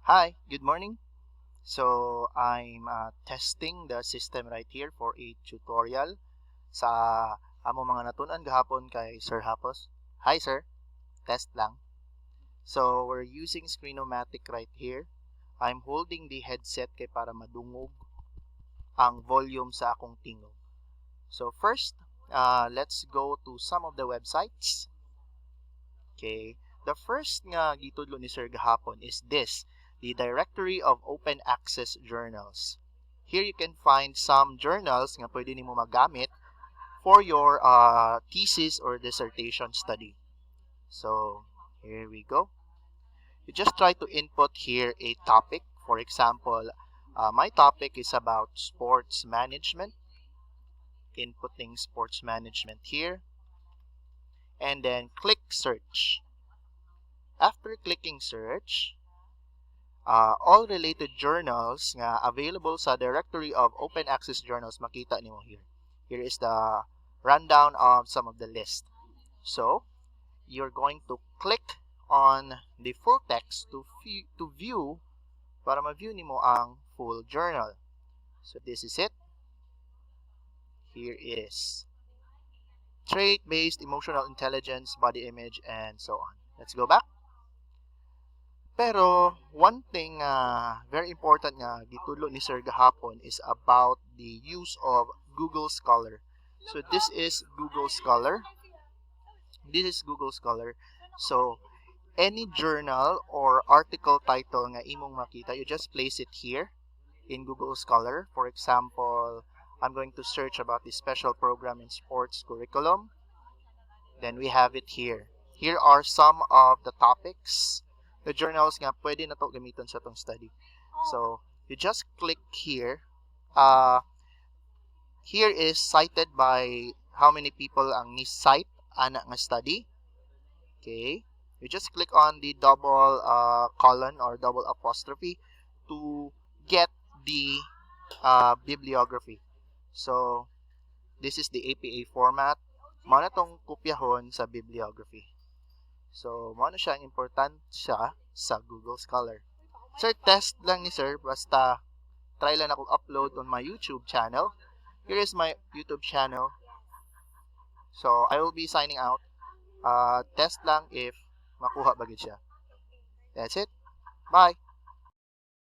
Hi, good morning. So I'm testing the system right here for a tutorial sa amo mga natunan gahapon kay Sir Hapos. Hi sir, test lang. So we're using Screenomatic right here. I'm holding the headset kay para madungog ang volume sa akong tingog. So first, let's go to some of the websites. Okay, the first nga gitudlo ni Sir gahapon is this, the Directory of Open Access Journals. Here you can find some journals nga pwede nimo magamit for your thesis or dissertation study. So here we go. You just try to input here a topic. For example, my topic is about sports management. Inputting sports management here. And then click search. After clicking search, all related journals nga available sa Directory of Open Access Journals makita nimo here. Here is the rundown of some of the list. So, you're going to click on the full text to view para ma-view nimo ang full journal. So, this is it. Here is trait-based emotional intelligence, body image, and so on. Let's go back. Pero one thing very important nga gitudlo ni Sir gahapon is about the use of Google Scholar. So this is Google Scholar. This is Google Scholar. So any journal or article title nga imong makita, you just place it here in Google Scholar. For example, I'm going to search about the special program in sports curriculum. Then we have it here. Here are some of the topics, the journals nga pwede na to gamiton sa tong study. So, you just click here. Here is cited by how many people ang ni-cite ana nga study. Okay. You just click on the double colon or double apostrophe to get the bibliography. So, this is the APA format. Mao na tong kopyahon sa bibliography. So, mao na siya ang importansya sa Google Scholar. Sir, test lang ni sir. Basta try lang ako upload on my YouTube channel. Here is my YouTube channel. So, I will be signing out. Test lang if makuha ba gid siya. That's it. Bye!